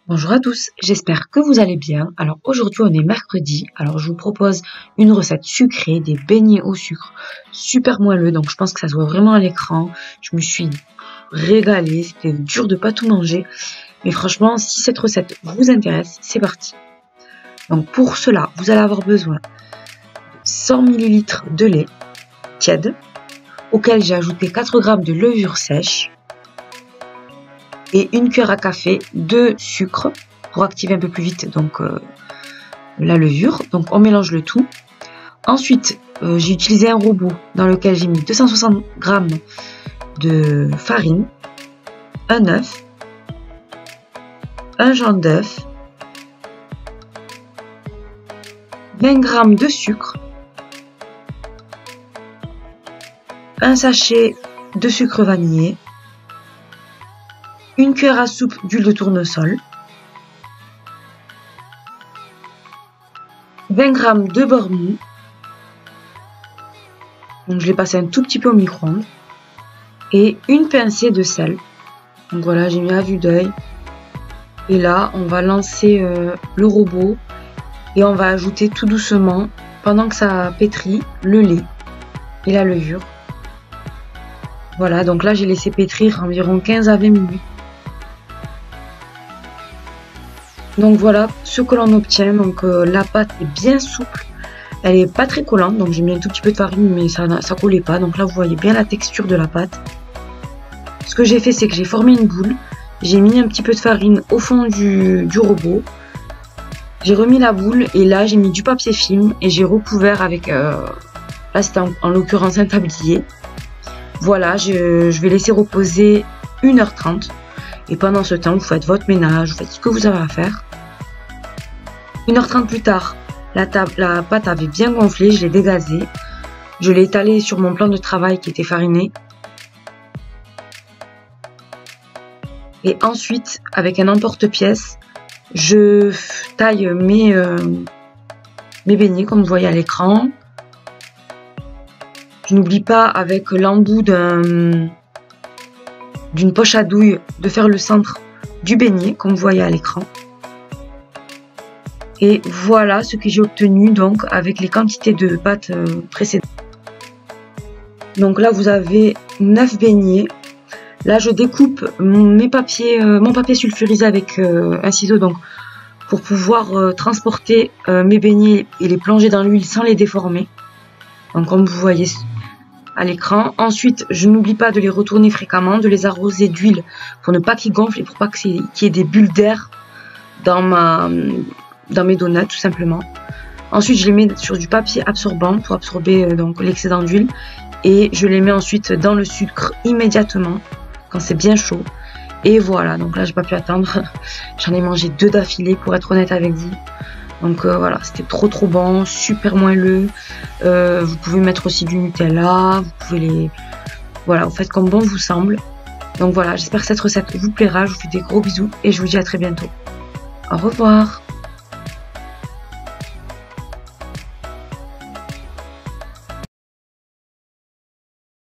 Bonjour à tous, j'espère que vous allez bien. Alors aujourd'hui on est mercredi, alors je vous propose une recette sucrée, des beignets au sucre super moelleux, donc je pense que ça se voit vraiment à l'écran. Je me suis régalée, c'était dur de pas tout manger, mais franchement si cette recette vous intéresse, c'est parti. Donc pour cela, vous allez avoir besoin de 100 ml de lait tiède, auquel j'ai ajouté 4 g de levure sèche, et une cuillère à café de sucre pour activer un peu plus vite donc la levure. Donc on mélange le tout. Ensuite j'ai utilisé un robot dans lequel j'ai mis 260 g de farine, un œuf, un jaune d'œuf, 20 g de sucre, un sachet de sucre vanillé, une cuillère à soupe d'huile de tournesol, 20 g de beurre mou, donc je l'ai passé un tout petit peu au micro-ondes, et une pincée de sel. Donc voilà, j'ai mis à vue d'œil. Et là, on va lancer le robot et on va ajouter tout doucement, pendant que ça pétrit, le lait et la levure. Voilà, donc là j'ai laissé pétrir environ 15 à 20 minutes. Donc voilà ce que l'on obtient. Donc la pâte est bien souple, elle est pas très collante, donc j'ai mis un tout petit peu de farine mais ça collait pas. Donc là vous voyez bien la texture de la pâte. Ce que j'ai fait, c'est que j'ai formé une boule, j'ai mis un petit peu de farine au fond du robot, j'ai remis la boule et là j'ai mis du papier film et j'ai recouvert avec là c'était en l'occurrence un tablier. Voilà, je vais laisser reposer 1h30. Et pendant ce temps, vous faites votre ménage, vous faites ce que vous avez à faire. 1h30 plus tard, la pâte avait bien gonflé, je l'ai dégazée. Je l'ai étalée sur mon plan de travail qui était fariné. Et ensuite, avec un emporte-pièce, je taille mes beignets comme vous voyez à l'écran. Je n'oublie pas avec l'embout d'une poche à douille de faire le centre du beignet comme vous voyez à l'écran. Et voilà ce que j'ai obtenu donc avec les quantités de pâte précédentes. Donc là vous avez 9 beignets. Là je découpe mon papier sulfurisé avec un ciseau donc pour pouvoir transporter mes beignets et les plonger dans l'huile sans les déformer. Donc comme vous voyez à l'écran. Ensuite, je n'oublie pas de les retourner fréquemment, de les arroser d'huile pour ne pas qu'ils gonflent et pour pas qu'il y ait des bulles d'air dans mes donuts tout simplement. Ensuite, je les mets sur du papier absorbant pour absorber donc l'excédent d'huile et je les mets ensuite dans le sucre immédiatement quand c'est bien chaud. Et voilà, donc là j'ai pas pu attendre. J'en ai mangé 2 d'affilée pour être honnête avec vous. Donc voilà, c'était trop bon, super moelleux. Vous pouvez mettre aussi du Nutella, vous pouvez voilà, vous faites comme bon vous semble. Donc voilà, j'espère que cette recette vous plaira. Je vous fais des gros bisous et je vous dis à très bientôt. Au revoir.